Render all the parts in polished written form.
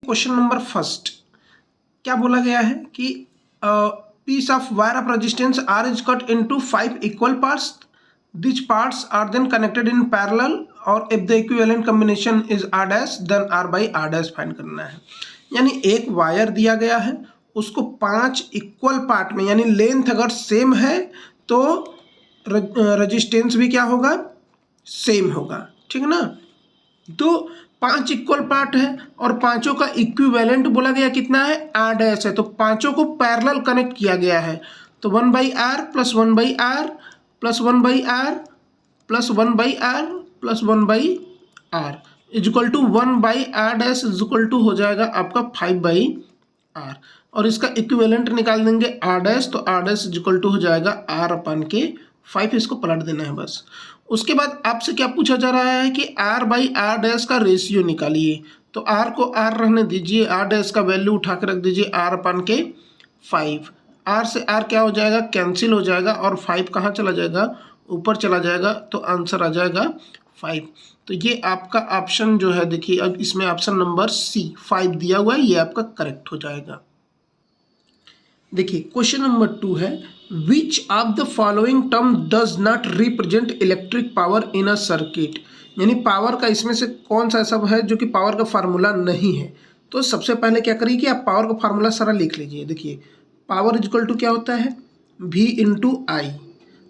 Question number first क्या बोला गया है कि piece of wire of resistance R is cut into 5 equal parts. This parts are then connected in parallel और if the equivalent combination is R dash then R by R dash find करना है. यानी एक wire दिया गया है, उसको 5 equal part में, यानी लेंथ अगर सेम है तो रेजिस्टेंस भी क्या होगा, सेम होगा. ठीक ना. तो 5 इक्वल पार्ट है और पांचों का इक्विवेलेंट बोला गया कितना है, आर डैश है. तो पांचों को पैरेलल कनेक्ट किया गया है. तो 1/r plus 1/r plus 1/r plus 1/r plus 1/r is equal to 1/r dash is equal to हो जाएगा आपका 5/r. और इसका इक्विवेलेंट निकाल देंगे r डैश, तो r dash is equal to हो जाएगा r अपन के 5. इसको पलट देना है बस. उसके बाद आपसे क्या पूछा जा रहा है कि r बाई आर डैश का रेशियो निकालिए. तो r को r रहने दीजिए, r डैश का वैल्यू उठा के रख दीजिए r अपन के 5. r से r क्या हो जाएगा, कैंसिल हो जाएगा और 5 कहाँ चला जाएगा, ऊपर चला जाएगा. तो आंसर आ जाएगा 5. तो ये आपका ऑप्शन जो है, देखिए अब इसमें ऑप्शन नंबर सी 5 दिया हुआ है, ये आपका करेक्ट हो जाएगा. देखिए क्वेश्चन नंबर 2 है, which of the following term does not represent electric power in a circuit. यानी पावर का इसमें से कौन सा ऐसा है जो कि पावर का फार्मूला नहीं है. तो सबसे पहले क्या करिए कि आप पावर का फार्मूला सारा लिख लीजिए. देखिए पावर इज इक्वल टू क्या होता है, V इंटू आई.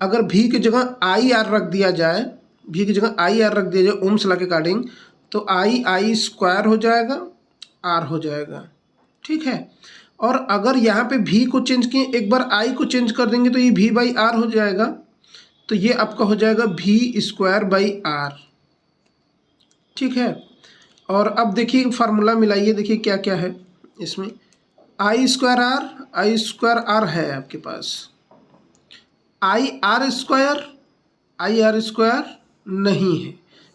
अगर V की जगह आई आर रख दिया जाए, V की जगह आई आर रख दिया जाए ओम्स लॉ के अकॉर्डिंग, तो आई स्क्वायर हो जाएगा, R हो जाएगा. ठीक है. और अगर यहाँ पे V को चेंज किए, एक बार I को चेंज कर देंगे तो ये V/R हो जाएगा. तो ये आपका हो जाएगा V²/R. ठीक है. और अब देखिए फार्मूला मिलाइए, देखिए क्या क्या है इसमें. I²R है आपके पास, IR² नहीं है,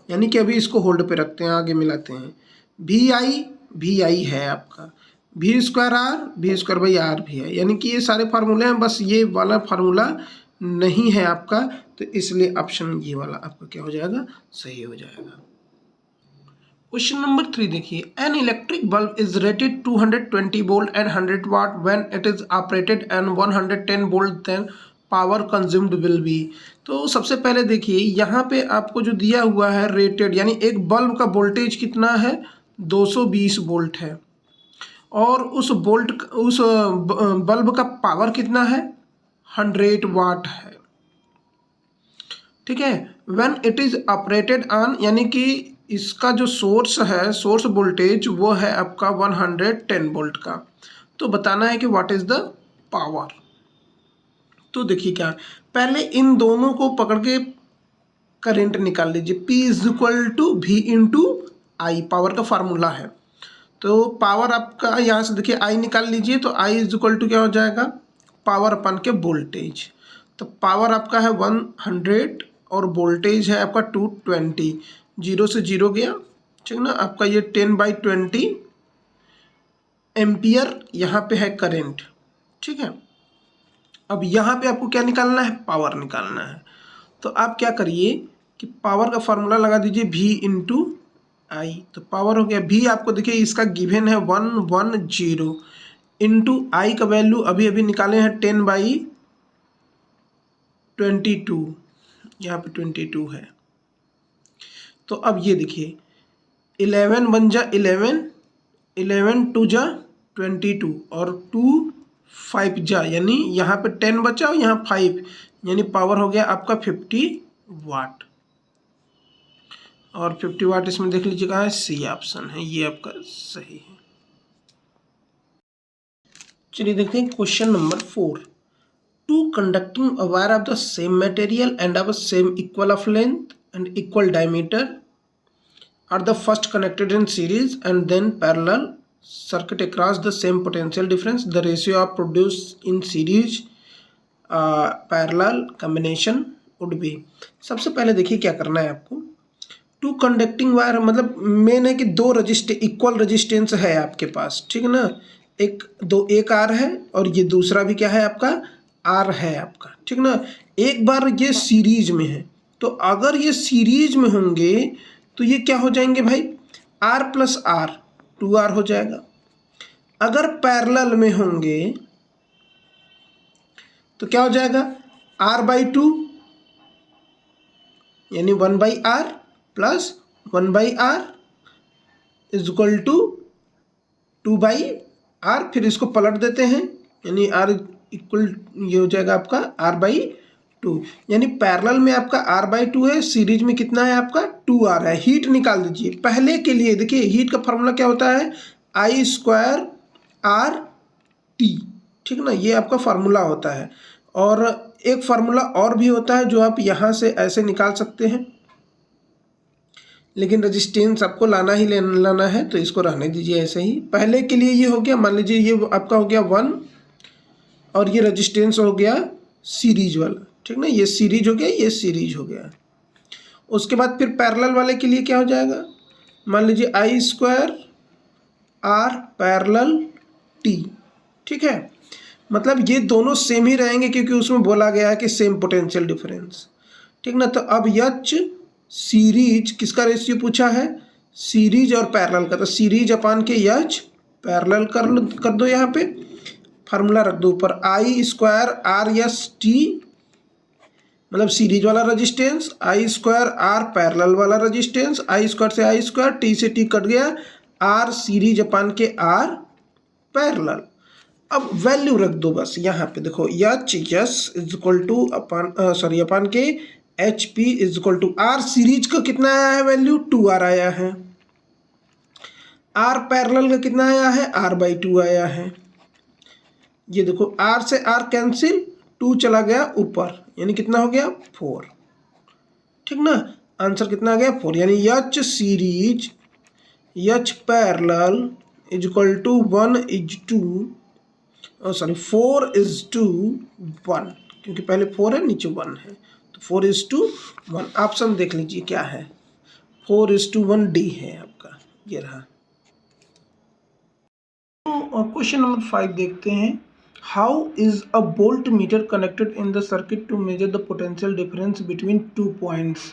यानी कि अभी इसको होल्ड पे रखते हैं, आगे मिलाते हैं. VI है आपका, V²R भी है, यानी कि ये सारे फार्मूले हैं, बस ये वाला फार्मूला नहीं है आपका. तो इसलिए ऑप्शन ये वाला आपका क्या हो जाएगा, सही हो जाएगा. क्वेश्चन नंबर 3 देखिए, an electric bulb is rated 220 volt and 100 watt when it is operated and 110 volt then power consumed will be. तो सबसे पहले देखिए यहाँ पे आपको जो दिया हुआ है रेटेड, यानी एक बल्ब का वोल्टेज कितना है, 220 वोल्ट है. और उस बल्ब का पावर कितना है, 100 वाट है. ठीक है. When it is operated on, यानी कि इसका जो सोर्स है, सोर्स वोल्टेज वो है आपका 110 वोल्ट का. तो बताना है कि व्हाट इज द पावर. तो देखिए क्या, पहले इन दोनों को पकड़ के करंट निकाल लीजिए. P is equal to V into I, power का फार्मूला है. तो पावर आपका यहाँ से देखिए I निकाल लीजिए, तो I इज इक्वल टू क्या हो जाएगा, पावर अपन के वोल्टेज. तो पावर आपका है 100 और वोल्टेज है आपका 220. 0 से 0 गया. ठीक ना. आपका ये 10/20 एम्पियर यहाँ पे है करंट. ठीक है. अब यहाँ पे आपको क्या निकालना है, पावर निकालना है. तो आप क्या करिए कि पावर का फार्मूला लगा दीजिए V इंटू आई. तो पावर हो गया V, आपको देखिए इसका गिवन है 110 इंटू आई का वैल्यू अभी अभी निकाले हैं 10/22, यहाँ पे 22 है. तो अब ये देखिए 11 1 जा 11, 11 2 जा 22 और 2 5 जा, यानी यहाँ पे 10 बचा और यहाँ 5, यानी पावर हो गया आपका 50 वाट. और 50 वाट इसमें देख लीजिए कहाँ है, सी ऑप्शन है, ये आपका सही है. चलिए देखते हैं question number 4. Two conducting a wire of the same material and of same equal of length and equal diameter are the first connected in series and then parallel circuit across the same potential difference. The ratio of produced in series parallel combination would be. सबसे पहले देखिए क्या करना है आपको. To conducting wire मतलब main है कि दो इक्वल रजिस्टेंस है आपके पास. ठीक है ना. एक आर है और ये दूसरा भी क्या है आपका, आर है आपका. ठीक ना. एक बार ये सीरीज में है, तो अगर ये सीरीज में होंगे तो ये क्या हो जाएंगे भाई, R प्लस R. 2r हो जाएगा। अगर पैरेलल में होंगे तो क्या हो जाएगा, r/2 यानी 1/r plus 1/r is equal to 2/r। फिर इसको पलट देते हैं, यानी r इक्वल, ये हो जाएगा आपका r/2, यानी पैरेलल में आपका r/2 है, सीरीज में कितना है आपका 2r है। हीट निकाल दीजिए। पहले के लिए देखिए हीट का फॉर्मूला क्या होता है, I² RT, ठीक ना, ये आपका फार्मूला होता है। और एक फार्मूला और भी होता है जो आप यहाँ से ऐसे निकाल सकते हैं, लेकिन रेजिस्टेंस आपको लाना ही लाना है, तो इसको रहने दीजिए ऐसे ही। पहले के लिए ये हो गया, मान लीजिए ये आपका हो गया 1 और ये रेजिस्टेंस हो गया सीरीज वाला, ठीक ना, ये सीरीज हो गया, ये सीरीज हो गया। उसके बाद फिर पैरेलल वाले के लिए क्या हो जाएगा, मान लीजिए I² R पैरेलल T, ठीक है। मतलब ये दोनों सेम ही रहेंगे क्योंकि उसमें बोला गया है कि सेम पोटेंशियल डिफरेंस, ठीक ना। तो अब H सीरीज किसका रेशियो पूछा है, सीरीज और पैरेलल का, तो सीरीज अपान के H पैरेलल कर दो, यहाँ पे फार्मूला रख दो ऊपर, I² RST मतलब सीरीज वाला रेजिस्टेंस, I² R पैरेलल वाला रेजिस्टेंस, I² से I², T से T कट गया, R सीरीज अपान के R पैरेलल। अब वैल्यू रख दो बस यहाँ पे, देखो H इज इक्वल टू अपान के HP is equal to R series का कितना आया है वैल्यू, 2R आया है। R पैरेलल का कितना आया है, R/2 आया है। ये देखो R से R कैंसिल, 2 चला गया ऊपर, यानी कितना हो गया 4, ठीक ना। आंसर कितना आ गया 4, यानी H series H parallel is equal to 4:1, क्योंकि पहले 4 है नीचे 1 है, तो 4:1। ऑप्शन देख लीजिए क्या है, 4:1 D है आपका, ये रहा। तो क्वेश्चन नंबर 5 देखते हैं। How is a volt meter connected in the circuit to measure the potential difference between 2 points.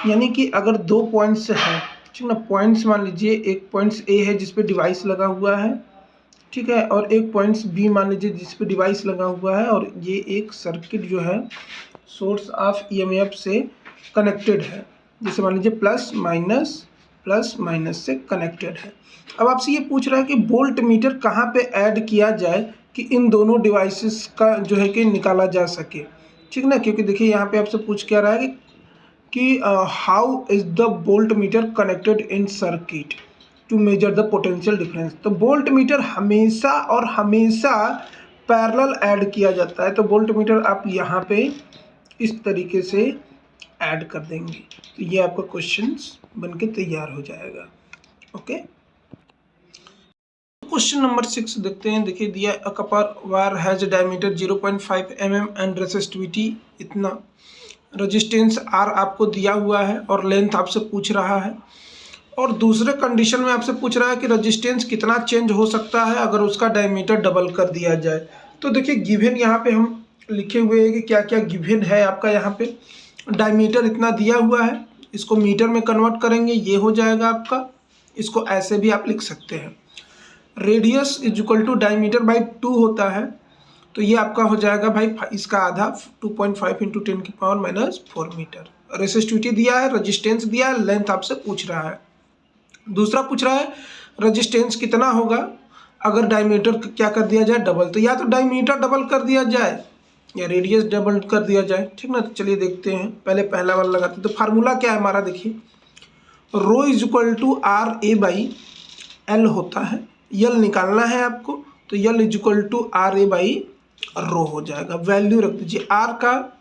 यानी कि अगर 2 पॉइंट्स है, ठीक ना, पॉइंट्स मान लीजिए एक पॉइंट्स A है जिस पे डिवाइस लगा हुआ है, ठीक है, और एक पॉइंट्स B मान लीजिए जिस पे डिवाइस लगा हुआ है, और ये एक सर्किट जो है सोर्स ऑफ EMF से कनेक्टेड है, जैसे मान लीजिए प्लस माइनस से कनेक्टेड है। अब आपसे ये पूछ रहा है कि वोल्ट मीटर कहाँ पे ऐड किया जाए कि इन दोनों डिवाइसेस का जो है कि निकाला जा सके, ठीक ना। क्योंकि देखिए यहाँ पे आपसे पूछ क्या रहा है कि how is the volt meter connected in circuit to measure the potential difference. तो वोल्ट मीटर हमेशा और हमेशा पैरेलल ऐड किया जाता है, तो वोल्ट मीटर आप यहाँ पे इस तरीके से ऐड कर देंगे, तो ये आपका क्वेश्चन बन के तैयार हो जाएगा। ओके, क्वेश्चन नंबर 6 देखते हैं। देखिए दिया, a copper wire has diameter 0.5 mm and resistivity इतना, रेजिस्टेंस R आपको दिया हुआ है और लेंथ आपसे पूछ रहा है, और दूसरे कंडीशन में आपसे पूछ रहा है कि रेजिस्टेंस कितना चेंज हो सकता है अगर उसका डायमीटर डबल कर दिया जाए। तो देखिए गिवन यहाँ पे हम लिखे हुए हैं कि क्या क्या गिवन है आपका। यहाँ पे डायमीटर इतना दिया हुआ है, इसको मीटर में कन्वर्ट करेंगे, ये हो जाएगा आपका, इसको ऐसे भी आप लिख सकते हैं। Radius is equal to diameter by 2 होता है, तो ये आपका हो जाएगा भाई इसका आधा 2.5 × 10⁻⁻⁴ मीटर। रेसिस्टिविटी दिया है, रेजिस्टेंस दिया है, लेंथ आपसे पूछ रहा है। दूसरा पूछ रहा है रेजिस्टेंस कितना होगा अगर डायमीटर क्या कर दिया जाए डबल, तो या तो डायमीटर डबल कर दिया जाए या रेडियस डबल कर दिया जाए, ठीक ना। तो चलिए देखते हैं, पहले पहला वाला लगाते हैं। तो फार्मूला क्या है हमारा, देखिए रो इज इक्वल टू RA/L होता है, यल निकालना है आपको, तो यल इज इक्वल टू RA/रो हो जाएगा। वैल्यू रख दीजिए, R का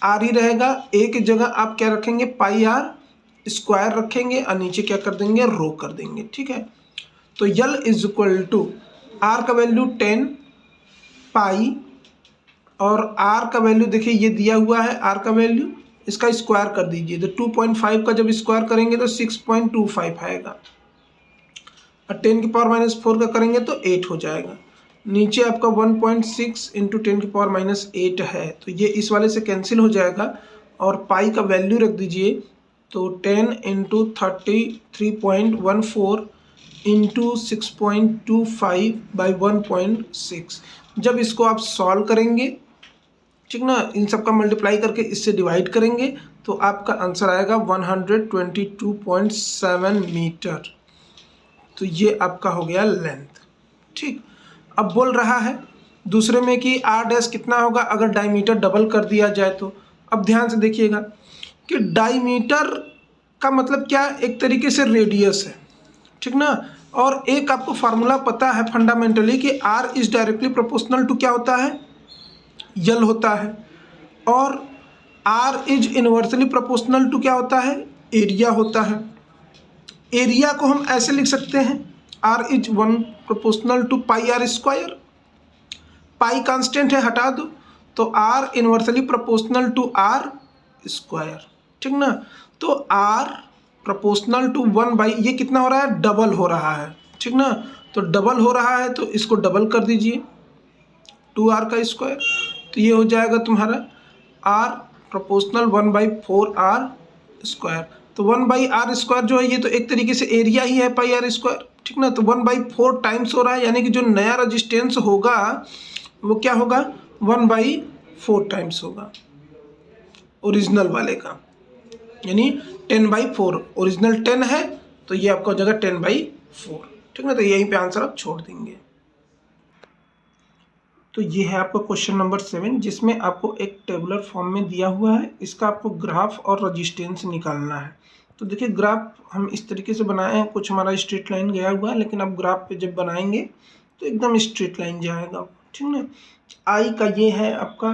R ही रहेगा, A की जगह आप क्या रखेंगे πr² रखेंगे और नीचे क्या कर देंगे रो कर देंगे, ठीक है। तो L is equal to R का वैल्यू 10 पाई और R का वैल्यू देखिए ये दिया हुआ है, R का वैल्यू, इसका स्क्वायर कर दीजिए, तो 2.5 का जब स्क्वायर करेंगे तो 6.25 आएगा, और 10⁻⁴ का करेंगे तो 8 हो जाएगा। नीचे आपका 1.6 × 10⁻⁸ है, तो ये इस वाले से कैंसिल हो जाएगा, और पाई का वैल्यू रख दीजिए, तो 10 × 33.14 इंटू 6.25 बाई 1.6। जब इसको आप सॉल्व करेंगे, ठीक ना, इन सब का मल्टीप्लाई करके इससे डिवाइड करेंगे तो आपका आंसर आएगा 122.7 मीटर। तो ये आपका हो गया लेंथ। ठीक, अब बोल रहा है दूसरे में कि आर डैश कितना होगा अगर डायमीटर डबल कर दिया जाए तो। अब ध्यान से देखिएगा कि डायमीटर का मतलब क्या, एक तरीके से रेडियस है, ठीक ना। और एक आपको फार्मूला पता है फंडामेंटली कि R is directly proportional to क्या होता है, यल होता है। और R is inversely proportional to क्या होता है, एरिया होता है। एरिया को हम ऐसे लिख सकते हैं, R is 1 proportional to pi R square. Pi constant है, हटा दो, तो R inversely proportional to R square, ठीक ना। तो आर प्रोपोर्शनल टू 1 बाई, ये कितना हो रहा है, डबल हो रहा है, ठीक ना। तो डबल हो रहा है तो इसको डबल कर दीजिए 2r का स्क्वायर, तो ये हो जाएगा तुम्हारा r प्रोपोर्शनल 1/4r स्क्वायर। तो 1/r स्क्वायर जो है ये तो एक तरीके से एरिया ही है पाई आर स्क्वायर, ठीक ना। तो 1/4 टाइम्स हो रहा है, यानी कि जो नया रजिस्टेंस होगा वो क्या होगा, 1/4 टाइम्स होगा ओरिजिनल वाले का, यानी 10/4। ओरिजिनल 10 है तो ये आपका हो जाएगा 10/4, ठीक ना। तो यहीं पे आंसर आप छोड़ देंगे। तो ये है आपका क्वेश्चन नंबर 7, जिसमें आपको एक टेबुलर फॉर्म में दिया हुआ है, इसका आपको ग्राफ और रजिस्टेंस निकालना है। तो देखिए ग्राफ हम इस तरीके से बनाए हैं, कुछ हमारा स्ट्रेट लाइन गया हुआ है, लेकिन आप ग्राफ पे जब बनाएंगे तो एकदम स्ट्रेट लाइन जाएगा, ठीक ना। आई का ये है आपका,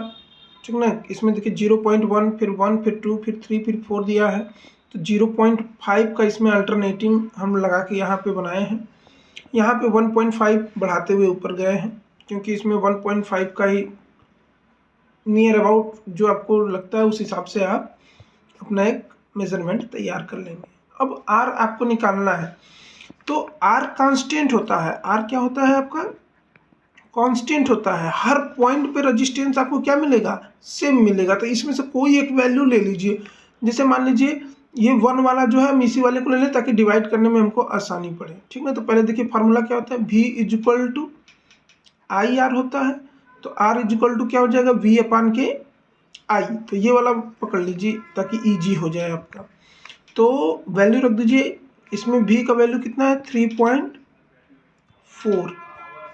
ठीक ना। इसमें देखिए 0.1, फिर 1, फिर 2, फिर 3, फिर 4 दिया है। तो 0.5 का इसमें अल्टरनेटिंग हम लगा के यहाँ पे बनाए हैं। यहाँ पे 1.5 बढ़ाते हुए ऊपर गए हैं, क्योंकि इसमें 1.5 का ही नियर अबाउट जो आपको लगता है उस हिसाब से आप अपना एक मेजरमेंट तैयार कर लेंगे। अब आर आपको निकालना है, तो आर कांस्टेंट होता है। आर क्या होता है आपका, कांस्टेंट होता है। हर पॉइंट पे रेजिस्टेंस आपको क्या मिलेगा, सेम मिलेगा। तो इसमें से कोई एक वैल्यू ले लीजिए, जैसे मान लीजिए ये 1 वाला जो है हम इसी वाले को ले लें ताकि डिवाइड करने में हमको आसानी पड़े, ठीक है। तो पहले देखिए फार्मूला क्या होता है, V is equal to I R होता है। तो आर इज इक्वल टू क्या हो जाएगा, V अपान के आई। तो ये वाला पकड़ लीजिए ताकि इजी हो जाए आपका। तो वैल्यू रख दीजिए, इसमें V का वैल्यू कितना है 3.4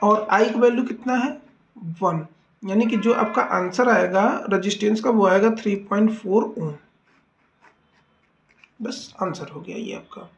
और I का वैल्यू कितना है 1, यानी कि जो आपका आंसर आएगा रेजिस्टेंस का वो आएगा 3.4 ओम। बस आंसर हो गया ये आपका।